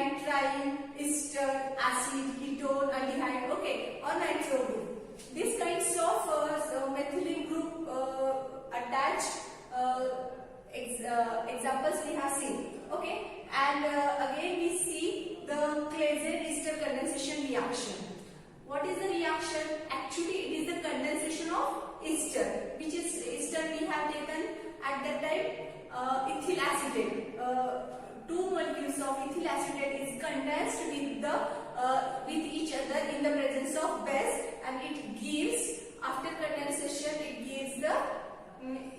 nitrile, ester, acid, ketone, aldehyde, okay, or nitro group. These kinds of methylene group attached examples we have seen, okay. And again we see the Claisen-Ester condensation reaction. What is the reaction? Actually, it is the condensation of ester, which is ester we have taken at that time ethyl acetate. Two molecules of ethyl acetate is condensed with each other in the presence of base, and it gives, after condensation, it gives the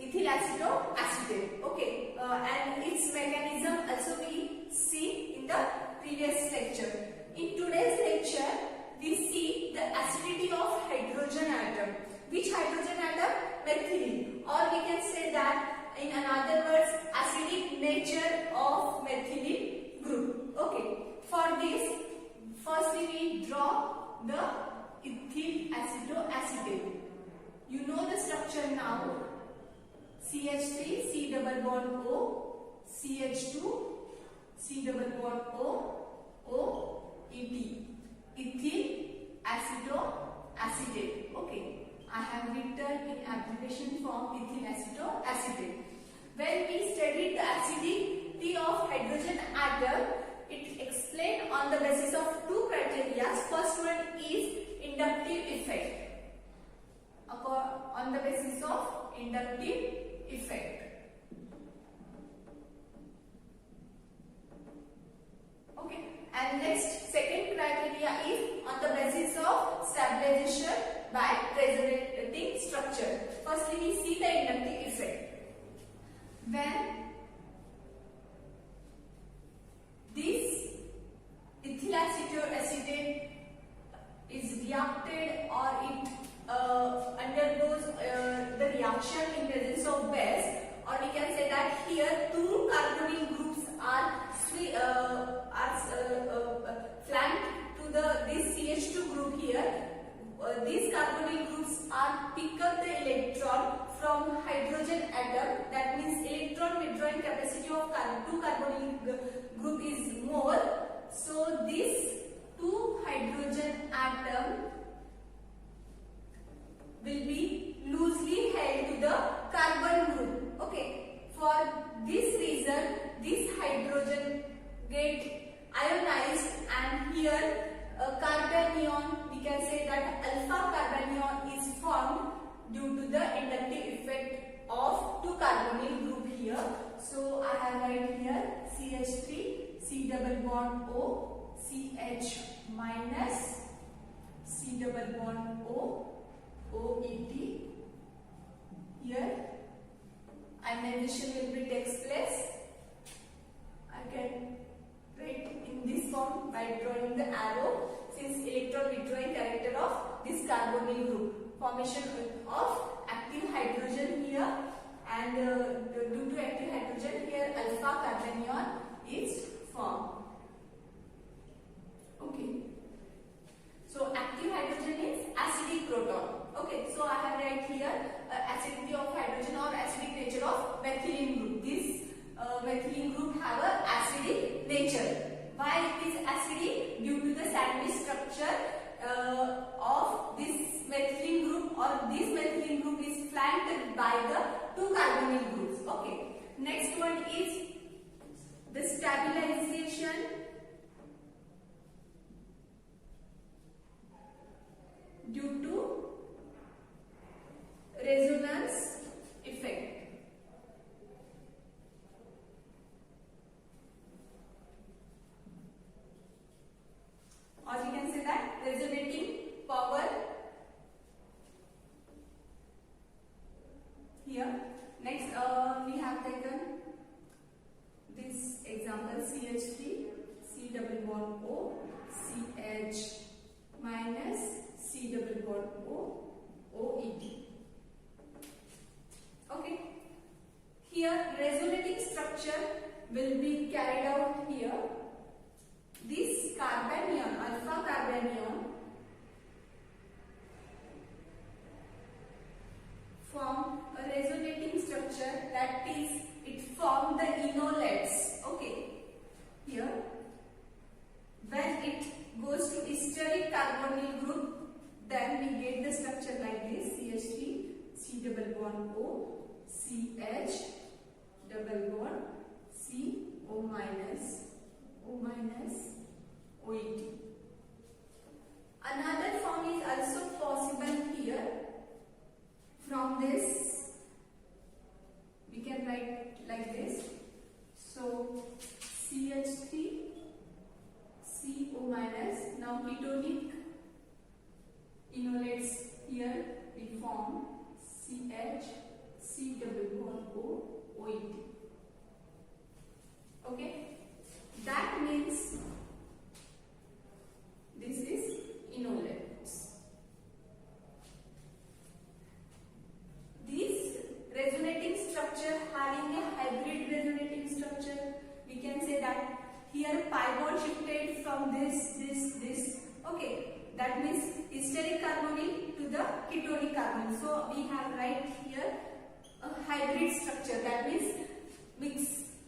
ethyl acetate. Okay, and its mechanism also we see in the previous lecture. In today's lecture, we see the acidity of hydrogen atom. Which hydrogen atom? Methylene. Or we can say that, in another words, acidic nature of methylene group. Okay. For this, firstly we draw the ethyl acetate. You know the structure now. CH3, C double bond O, CH2, C double bond O, ET. Ethyl acetate. Okay. I have written in abbreviation form ethyl acetate. When we studied the acidity of hydrogen atom, it explained on the basis of two criteria. First one is inductive effect. On the basis of inductive effect. Okay. And next, second criteria is on the basis of stabilization by resonating structure. Firstly, we see the inductive effect. When this ethyl acetate is reacted, or it undergoes the reaction in presence of base, or we can say that here two carbonyl groups are flanked to this CH2 group here. These carbonyl groups are pick up the electron from hydrogen atom. That means electron withdrawing capacity of two carbonyl group is more. So this two hydrogen atom will be loosely held to the carbon group. Okay. For this reason, this hydrogen get ionized, and here carbanion, we can say that alpha carbanion is formed due to the inductive effect of two carbonyl group here. So I have right here CH3, C double bond O, CH minus, C double bond O, OET. Here ionization will be takes place. I can write in this form by drawing the arrow, since electron withdrawing character of this carbonyl group. Formation of active hydrogen here, and due to active hydrogen here alpha carbanion is formed. Okay. So active hydrogen is acidic proton. Okay, so I have right here acidity of hydrogen or acidic nature of methylene group. This methylene group have a acidic nature. Why it is acidic? Due to the sandwich structure of this methylene group, or this methylene group is flanked by the two carbonyl groups. Okay. Next one is the stabilization due to resonance effect. Or we can say that resonating power here. Next we have taken this example CH3, C double bond O, CH minus, C double bond O, OET. Okay. Here resonating structure will be carried out here. This carbanion, alpha carbanion, form a resonating structure, that is, it form the enolets. Okay. Here CH3 CO minus. Now ketonic enolates here we form CH C double bond O OET. Okay, that means this is enolates. This resonating structure having a hybrid resonating structure, we can say that here pi bond shifted from this. Okay, that means esteric carbonyl to the ketonic carbonyl. So we have right here a hybrid structure, that means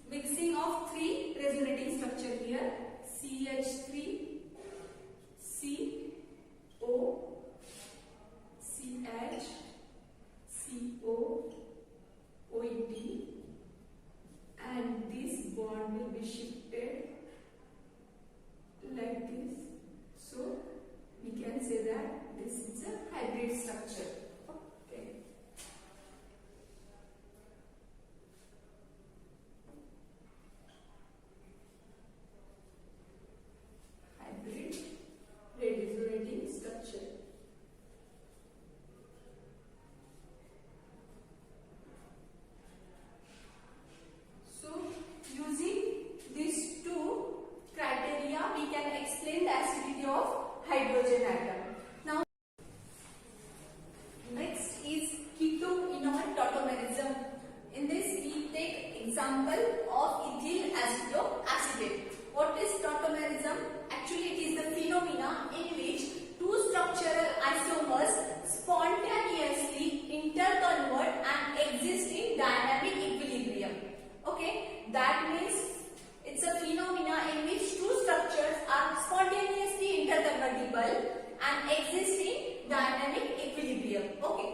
mixing of three resonating structure here, CH3 CO CH CO OET, and this bond will be shifted like this. So we can say that this is a hybrid structure. Okay. Hybrid resonating structure. So using these two criteria, we can explain the acidity of hydrogen atom. Now, next is keto-enol tautomerism. In this, we take example of ethyl acetoacetate. What is tautomerism? Actually, it is the phenomena in which two structural isomers spontaneously interconvert and exist in dynamic equilibrium. Okay, that means it's a phenomena in which two structures are spontaneously interconvertible and exist in dynamic equilibrium. Okay.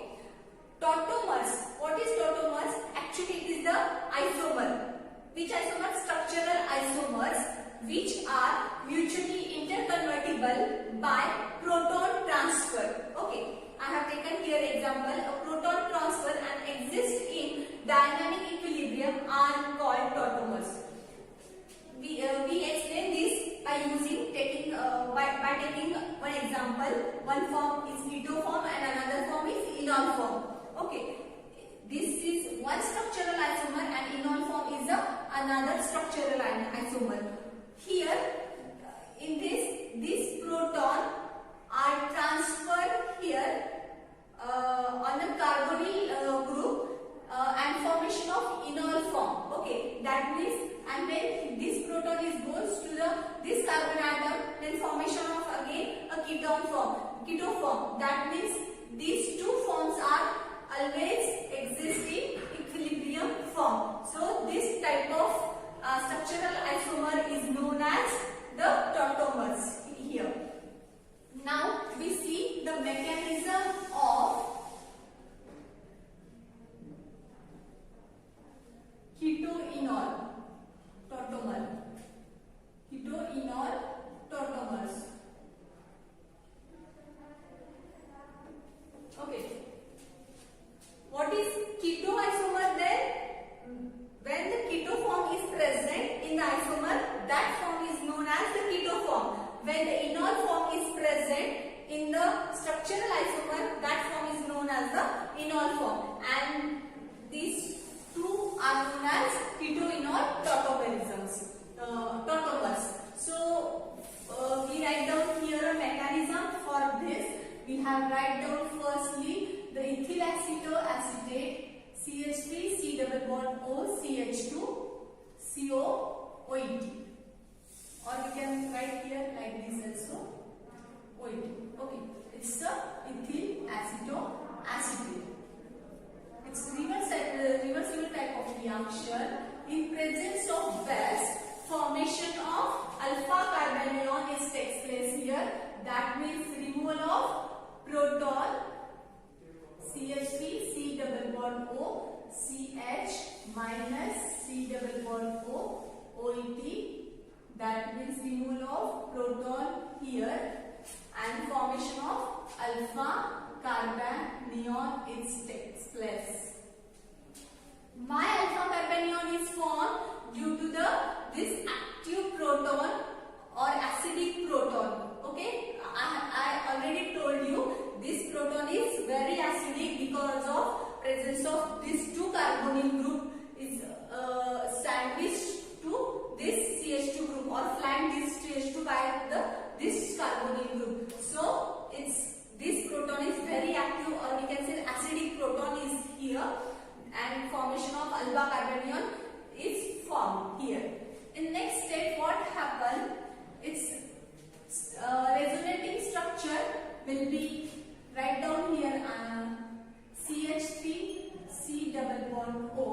Tautomers. What is tautomers? Actually, it is the isomer. Which isomer? Structural isomers which are mutually interconvertible by proton transfer. Okay. I have taken here example a proton transfer and exist in dynamic equilibrium are called tautomers. We explain this by taking one example. One form is keto form and another form is enol form. Okay, this is one structural isomer and enol form is another structural isomer. Here, in this proton are transferred here on a carbonyl group and formation of enol form. Okay, that means, and when this proton goes to this carbon atom, then formation of again a keto form. That means these two forms are always exist in equilibrium form. So this type of structural isomer is known as the tautomers here. Now we see the mechanism of keto-enol tautomer. Keto-enol tautomers. Okay. What is keto isomer then? When the keto form is present in the isomer, that form is known as the keto form. When the enol form is present in the structural isomer, that form is known as the enol form. And these two are known as keto-enol tautomers. So we write down here a mechanism for this. We have write down firstly the ethyl acetoacetate CH3 C double bond O CH2 CO OET, or we can write here like this also OET. Okay, it's the ethyl acetoacetate. It's reversible type of reaction. In presence of West, formation of alpha carbanion takes place here. That means removal of proton CH3 C double bond O CH minus C double bond O OET. That means removal of proton here and formation of alpha carbanion takes place. My alpha carbanion is formed due to this active proton bind this CH2 by this carbonyl group. So this proton is very active, or we can say acidic proton is here, and formation of alpha carbanion is formed here. In next step, what happen? Its resonating structure will be, write down here, CH3 C double bond O,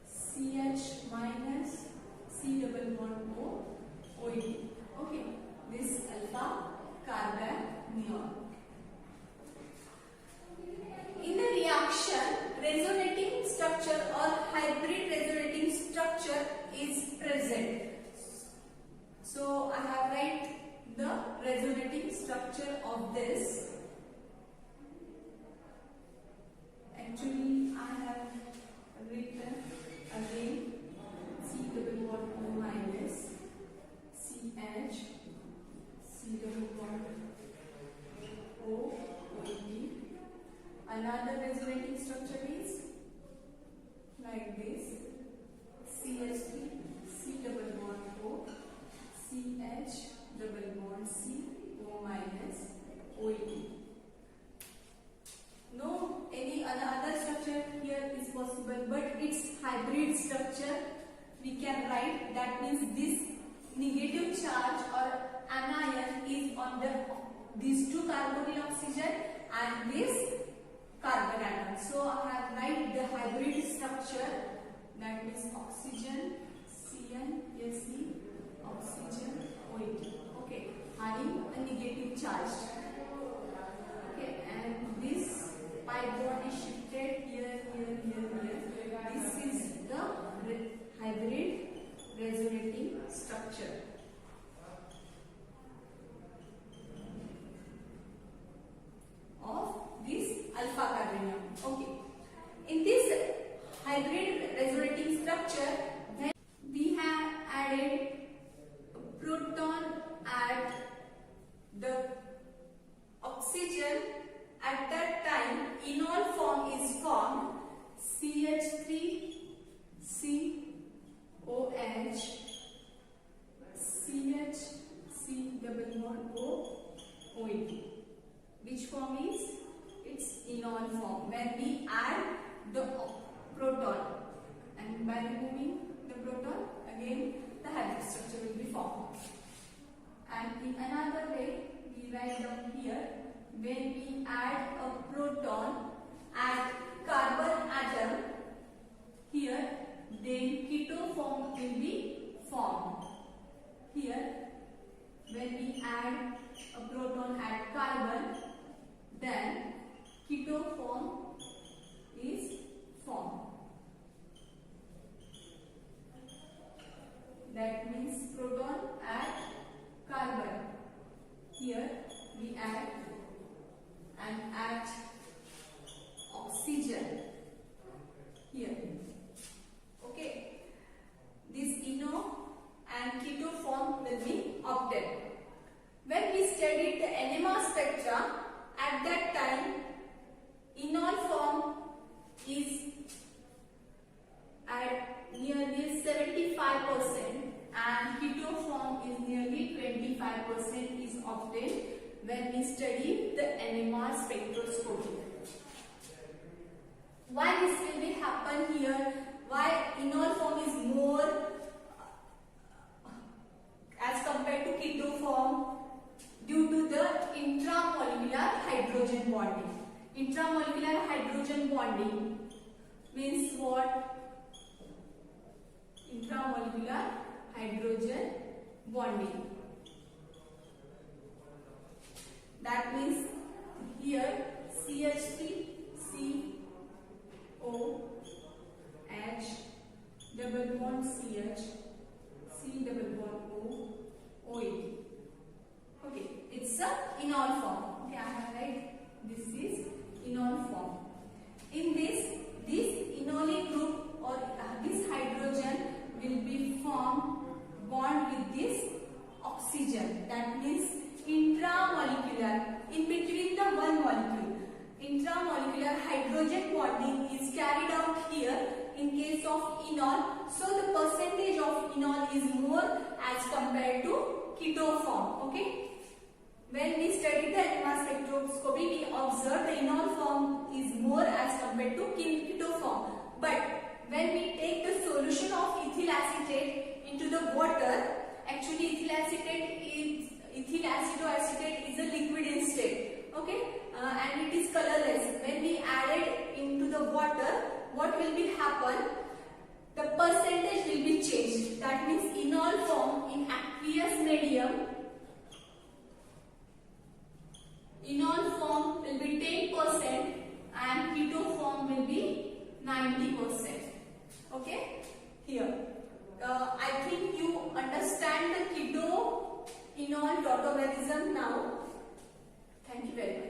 CH minus C double bond O, OH. Okay, this alpha carbanion. In the reaction, resonating structure or hybrid resonating structure is present. So I have write the resonating structure of this. Actually, I have written again C double bond O minus CH C double bond O OH. Another resonating structure is like this: CH3 C double bond O, CH double bond C O minus OH. No any other structure here is possible, but its hybrid structure we can write. That means this negative charge or anion is on these two carbonyl oxygen and this carbon atom. So I have write the hybrid structure, that means oxygen CnSe, oxygen OH. Okay, having a negative charge. Okay, and this pi bond is shifted here. This is the hybrid resonating structure. Of this alpha carbanium. Okay. In this hybrid resonating structure, then we have added a proton at the oxygen. At that time, enol form is formed: CH3 COH, CH C double bond O OH. Which form is? Its enol form. When we add the proton, and by removing the proton, again the hybrid structure will be formed. And in another way, we write down here: when we add a proton at carbon atom here, then keto form will be formed. Here, when we add a proton at carbon, then keto form is formed. That means proton at carbon. Here we add, and at oxygen here. Okay, this eno and keto form will be obtained. When we studied the NMR spectra, at that time enol form is at nearly 75% and keto form is nearly 25% is obtained when we study the NMR spectroscopy. Why this will be happen here? Why enol form is more as compared to keto form? Due to the intramolecular hydrogen bonding. Intramolecular hydrogen bonding means what? Intramolecular hydrogen bonding. That means here CH3 COH double bond CH C double bond O OH. Okay, it's a enol form. Okay, I have write this is enol form. In this enolic group or this hydrogen will be formed bond with this compared to keto form. Okay. When we study the NMR spectroscopy, we observe the enol form is more as compared to keto form. But when we take the solution of ethyl acetate into the water, actually ethyl acetoacetate is a liquid in state. Okay, and it is colorless. When we add it into the water, what will be happen? The percentage will be changed. That means enol form in aqueous medium, enol form will be 10% and keto form will be 90%. Okay, here I think you understand the keto enol tautomerism now. Thank you very much.